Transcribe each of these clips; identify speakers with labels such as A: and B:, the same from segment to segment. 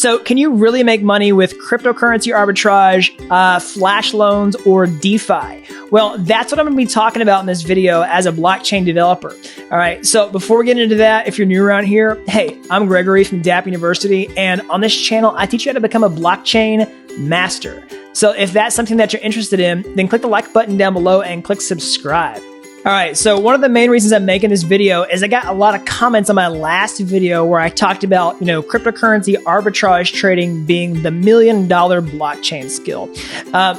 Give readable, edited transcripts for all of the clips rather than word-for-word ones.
A: So can you really make money with cryptocurrency arbitrage, flash loans, or DeFi? Well, that's what I'm going to be talking about in this video as a blockchain developer. All right. So before we get into that, if you're new around here, hey, I'm Gregory from Dapp University. And on this channel, I teach you how to become a blockchain master. So if that's something that you're interested in, then click the like button down below and click subscribe. All right, so one of the main reasons I'm making this video is I got a lot of comments on my last video where I talked about, cryptocurrency arbitrage trading being the $1 million blockchain skill.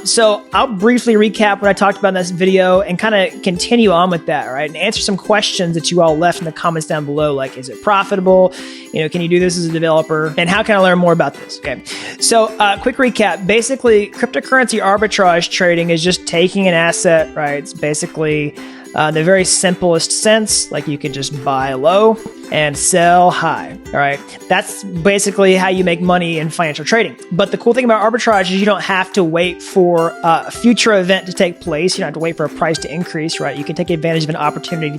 A: So I'll briefly recap what I talked about in this video and kind of continue on with that, right? And answer some questions that you all left in the comments down below, like, is it profitable? Can you do this as a developer? And how can I learn more about this? Okay, so quick recap. Basically, cryptocurrency arbitrage trading is just taking an asset, right? It's basically the very simplest sense, like you can just buy low and sell high, all right? That's basically how you make money in financial trading. But the cool thing about arbitrage is you don't have to wait for a future event to take place. You don't have to wait for a price to increase, right? You can take advantage of an opportunity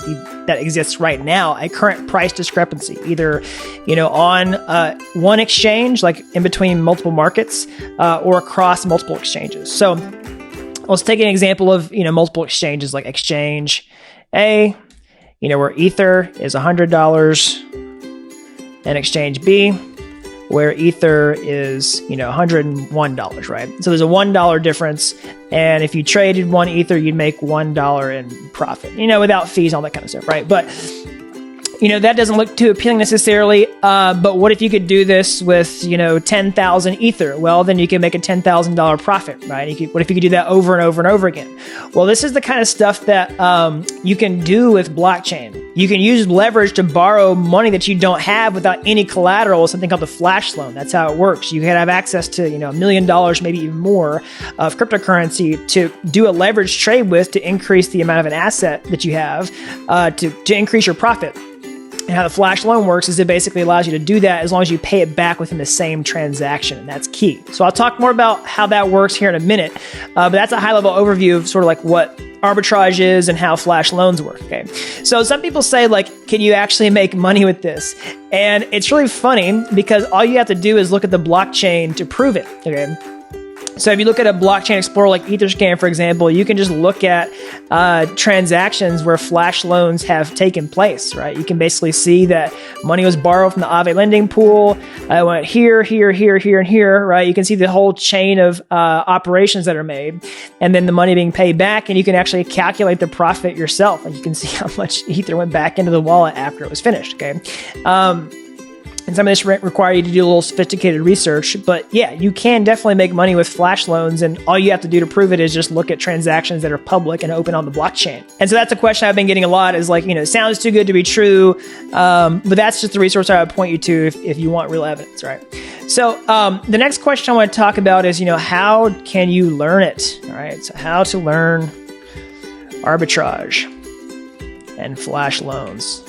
A: that exists right now, a current price discrepancy, either, on one exchange, like in between multiple markets, or across multiple exchanges. So let's take an example of, multiple exchanges like exchange A, where Ether is $100, and exchange B, where Ether is, $101, right? So there's a $1 difference. And if you traded one Ether, you'd make $1 in profit, without fees, all that kind of stuff, right? But that doesn't look too appealing necessarily, but what if you could do this with, 10,000 Ether? Well, then you can make a $10,000 profit, right? What if you could do that over and over and over again? Well, this is the kind of stuff that you can do with blockchain. You can use leverage to borrow money that you don't have without any collateral, something called the flash loan. That's how it works. You can have access to, $1 million, maybe even more of cryptocurrency to do a leverage trade with to increase the amount of an asset that you have to increase your profit. And how the flash loan works is it basically allows you to do that as long as you pay it back within the same transaction. And that's key. So I'll talk more about how that works here in a minute. But that's a high level overview of sort of like what arbitrage is and how flash loans work. Okay. So some people say, like, can you actually make money with this? And it's really funny because all you have to do is look at the blockchain to prove it. Okay. So if you look at a blockchain explorer like Etherscan, for example, you can just look at transactions where flash loans have taken place, right? You can basically see that money was borrowed from the Aave lending pool. It went here, here, here, here, and here, right? You can see the whole chain of operations that are made, and then the money being paid back, and you can actually calculate the profit yourself. Like you can see how much Ether went back into the wallet after it was finished, okay? And some of this require you to do a little sophisticated research, but yeah, you can definitely make money with flash loans, and all you have to do to prove it is just look at transactions that are public and open on the blockchain. And so that's a question I've been getting a lot is like, it sounds too good to be true, but that's just the resource I would point you to if you want real evidence, right? So the next question I want to talk about is, how can you learn it? All right, so how to learn arbitrage and flash loans.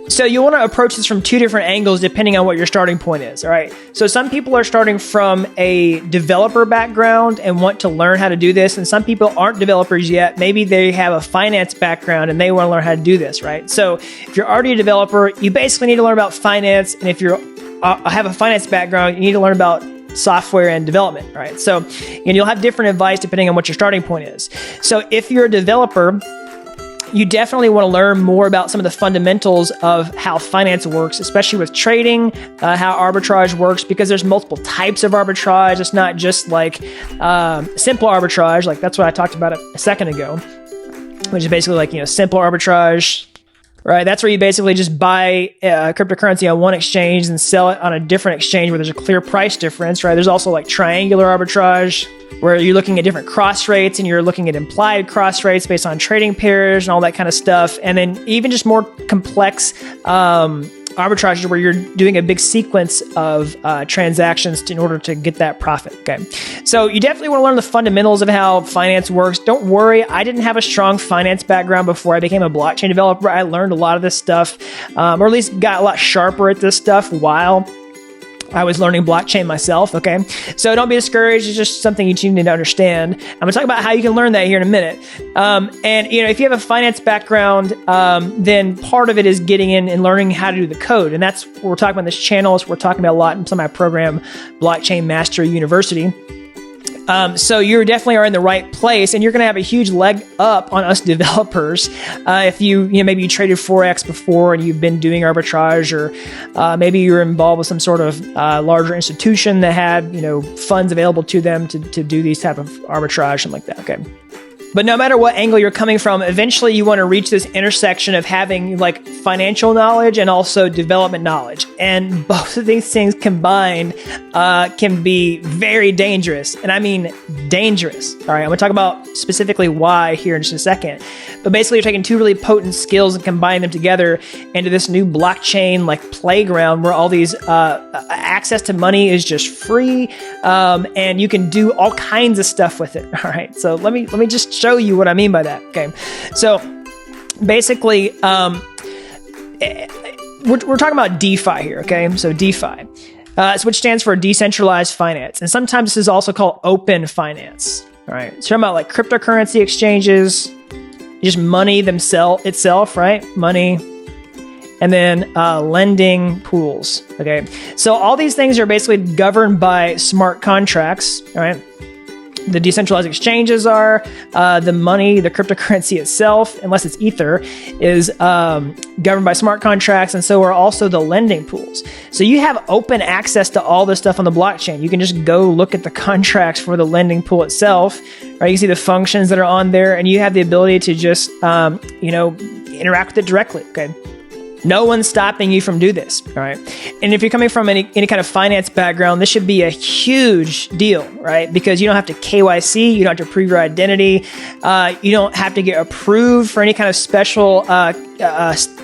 A: So you want to approach this from two different angles depending on what your starting point is, all right? So some people are starting from a developer background and want to learn how to do this, and some people aren't developers yet. Maybe they have a finance background and they want to learn how to do this, right? So if you're already a developer, you basically need to learn about finance, and if you have a finance background, you need to learn about software and development, right? So, and you'll have different advice depending on what your starting point is. So if you're a developer, you definitely want to learn more about some of the fundamentals of how finance works, especially with trading, how arbitrage works, because there's multiple types of arbitrage. It's not just like simple arbitrage, like that's what I talked about a second ago, which is basically like, simple arbitrage, right? That's where you basically just buy cryptocurrency on one exchange and sell it on a different exchange where there's a clear price difference, right? There's also like triangular arbitrage, where you're looking at different cross rates and you're looking at implied cross rates based on trading pairs and all that kind of stuff. And then even just more complex arbitrage where you're doing a big sequence of transactions in order to get that profit, okay? So you definitely want to learn the fundamentals of how finance works. Don't worry, I didn't have a strong finance background before I became a blockchain developer. I learned a lot of this stuff, or at least got a lot sharper at this stuff while I was learning blockchain myself, okay? So don't be discouraged. It's just something you need to understand. I'm gonna talk about how you can learn that here in a minute. And if you have a finance background, then part of it is getting in and learning how to do the code. And that's what we're talking about in this channel. Is we're talking about a lot in some of my program, Blockchain Mastery University. So you definitely are in the right place, and you're going to have a huge leg up on us developers. If maybe you traded Forex before and you've been doing arbitrage, or maybe you're involved with some sort of larger institution that had, funds available to them to do these type of arbitrage, something like that. Okay. But no matter what angle you're coming from, eventually you want to reach this intersection of having like financial knowledge and also development knowledge. And both of these things combined can be very dangerous. And I mean dangerous. All right, I'm going to talk about specifically why here in just a second. But basically you're taking two really potent skills and combining them together into this new blockchain like playground where all these access to money is just free, and you can do all kinds of stuff with it. All right, so let me just show you what I mean by that. Okay, so basically, we're talking about DeFi here. Okay, so DeFi, which stands for decentralized finance, and sometimes this is also called open finance. All right, so talking about like cryptocurrency exchanges, just money itself, right? Money. And then lending pools, okay? So all these things are basically governed by smart contracts, all right? The decentralized exchanges are, the money, the cryptocurrency itself, unless it's Ether, is governed by smart contracts, and so are also the lending pools. So you have open access to all this stuff on the blockchain. You can just go look at the contracts for the lending pool itself, right? You can see the functions that are on there, and you have the ability to just, interact with it directly, okay? No one's stopping you from do this, all right? And if you're coming from any kind of finance background, this should be a huge deal, right? Because you don't have to KYC, you don't have to prove your identity, you don't have to get approved for any kind of special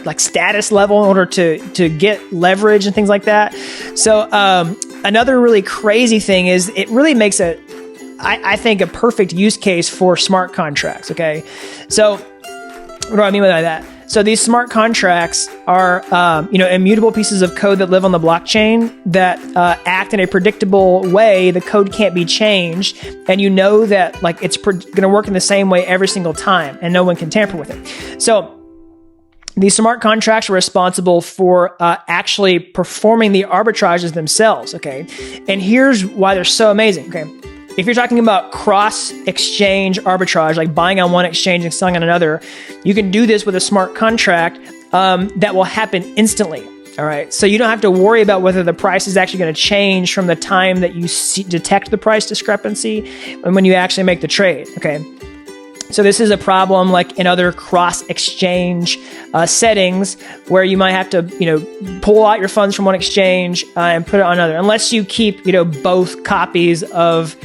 A: like status level in order to get leverage and things like that. So another really crazy thing is it really makes I think a perfect use case for smart contracts, okay? So what do I mean by that? So these smart contracts are, immutable pieces of code that live on the blockchain that act in a predictable way. The code can't be changed, and you know that like it's going to work in the same way every single time, and no one can tamper with it. So these smart contracts are responsible for actually performing the arbitrages themselves. Okay, and here's why they're so amazing. Okay. If you're talking about cross-exchange arbitrage, like buying on one exchange and selling on another, you can do this with a smart contract that will happen instantly. All right, so you don't have to worry about whether the price is actually going to change from the time that you detect the price discrepancy and when you actually make the trade. Okay, so this is a problem like in other cross-exchange settings where you might have to, pull out your funds from one exchange and put it on another, unless you keep, both copies of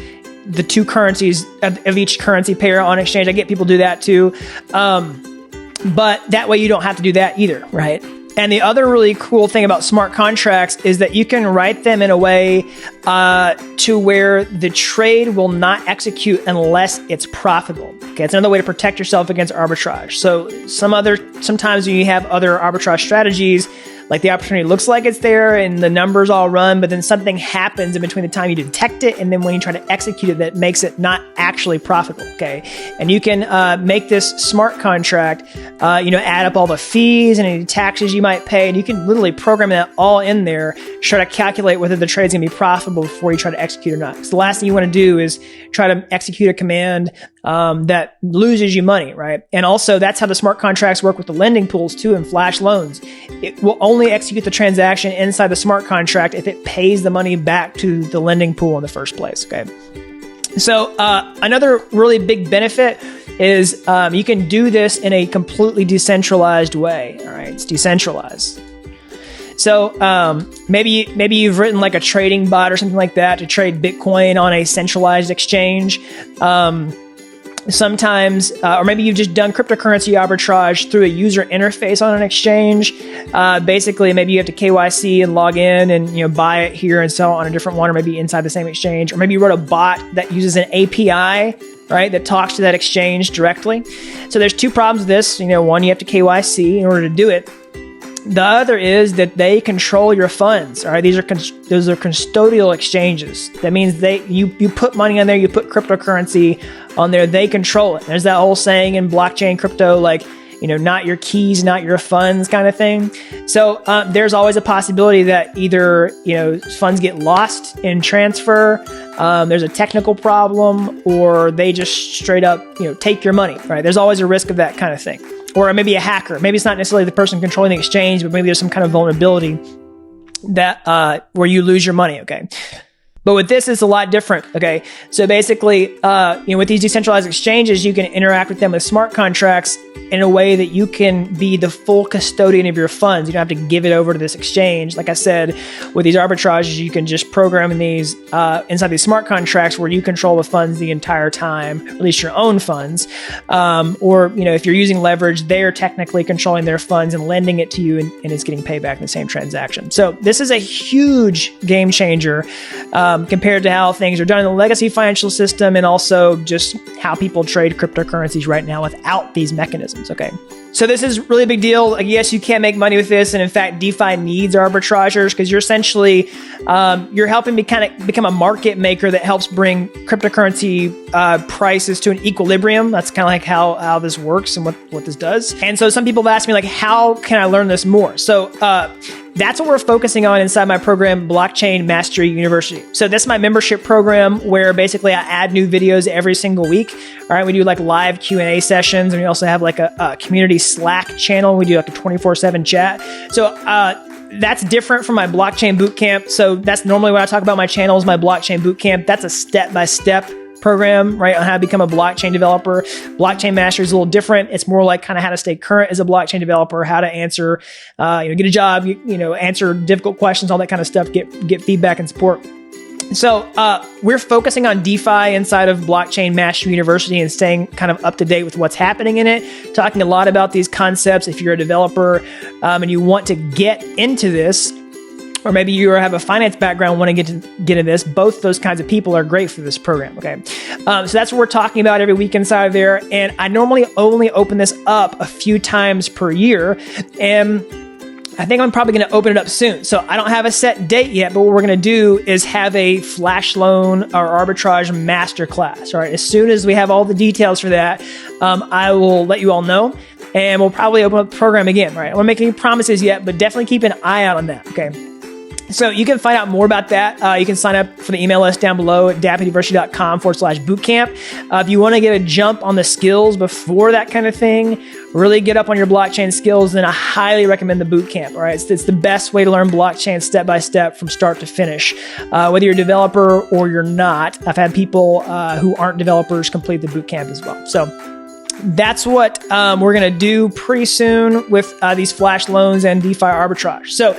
A: the two currencies of each currency pair on exchange. I get people do that too. But that way you don't have to do that either, right? And the other really cool thing about smart contracts is that you can write them in a way to where the trade will not execute unless it's profitable. Okay, it's another way to protect yourself against arbitrage. So sometimes when you have other arbitrage strategies, like the opportunity looks like it's there and the numbers all run, but then something happens in between the time you detect it and then when you try to execute it that makes it not actually profitable, okay? And you can make this smart contract, add up all the fees and any taxes you might pay, and you can literally program that all in there, try to calculate whether the trade's gonna be profitable before you try to execute or not. So the last thing you wanna do is try to execute a command that loses you money, right? And also that's how the smart contracts work with the lending pools too and flash loans. It will only execute the transaction inside the smart contract if it pays the money back to the lending pool in the first place, okay? So another really big benefit is you can do this in a completely decentralized way, all right? It's decentralized. So maybe you've written like a trading bot or something like that to trade Bitcoin on a centralized exchange. Sometimes, or maybe you've just done cryptocurrency arbitrage through a user interface on an exchange. Basically, maybe you have to KYC and log in and buy it here and sell it on a different one, or maybe inside the same exchange. Or maybe you wrote a bot that uses an API, right, that talks to that exchange directly. So there's two problems with this. One, you have to KYC in order to do it. The other is that they control your funds. All right, those are custodial exchanges. That means you put money on there, you put cryptocurrency on there, they control it. There's that whole saying in blockchain crypto, like, not your keys, not your funds kind of thing. So there's always a possibility that either, funds get lost in transfer, there's a technical problem, or they just straight up, take your money, right? There's always a risk of that kind of thing. Or maybe a hacker. Maybe it's not necessarily the person controlling the exchange, but maybe there's some kind of vulnerability that where you lose your money, okay? But with this, it's a lot different, okay? So basically, with these decentralized exchanges, you can interact with them with smart contracts in a way that you can be the full custodian of your funds. You don't have to give it over to this exchange. Like I said, with these arbitrages, you can just program these inside these smart contracts where you control the funds the entire time, at least your own funds. Or, if you're using leverage, they're technically controlling their funds and lending it to you, and it's getting paid back in the same transaction. So this is a huge game changer compared to how things are done in the legacy financial system, and also just how people trade cryptocurrencies right now without these mechanisms, okay? So this is really a big deal. Like, yes, you can't make money with this. And in fact, DeFi needs arbitragers, because you're essentially, you're helping me kind of become a market maker that helps bring cryptocurrency prices to an equilibrium. That's kind of like how this works and what this does. And so some people have asked me, like, how can I learn this more? So that's what we're focusing on inside my program, Blockchain Mastery University. So that's my membership program where basically I add new videos every single week. All right, we do like live Q&A sessions, and we also have like a community Slack channel. We do like a 24/7 chat. So that's different from my blockchain bootcamp. So that's normally when I talk about my channel is my blockchain bootcamp. That's a step-by-step program, right, on how to become a blockchain developer. Blockchain Mastery is a little different. It's more like kind of how to stay current as a blockchain developer, how to answer, get a job, answer difficult questions, all that kind of stuff, get feedback and support. So we're focusing on DeFi inside of Blockchain Mastery University and staying kind of up to date with what's happening in it, talking a lot about these concepts. If you're a developer and you want to get into this, or maybe you have a finance background, want to get into this, both those kinds of people are great for this program, okay? So that's what we're talking about every week inside of there. And I normally only open this up a few times per year. And I think I'm probably going to open it up soon. So I don't have a set date yet, but what we're going to do is have a flash loan or arbitrage masterclass. All right. As soon as we have all the details for that, I will let you all know, and we'll probably open up the program again. Right. I won't make any promises yet, but definitely keep an eye out on that. Okay. So you can find out more about that. You can sign up for the email list down below at dappuniversity.com/bootcamp. If you want to get a jump on the skills before that kind of thing, really get up on your blockchain skills, then I highly recommend the bootcamp. All right, it's the best way to learn blockchain step by step from start to finish. Whether you're a developer or you're not, I've had people who aren't developers complete the bootcamp as well. So that's what we're going to do pretty soon with these flash loans and DeFi arbitrage. So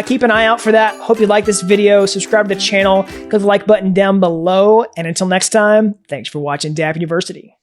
A: keep an eye out for that. Hope you like this video. Subscribe to the channel. Click the like button down below. And until next time, thanks for watching Dapp University.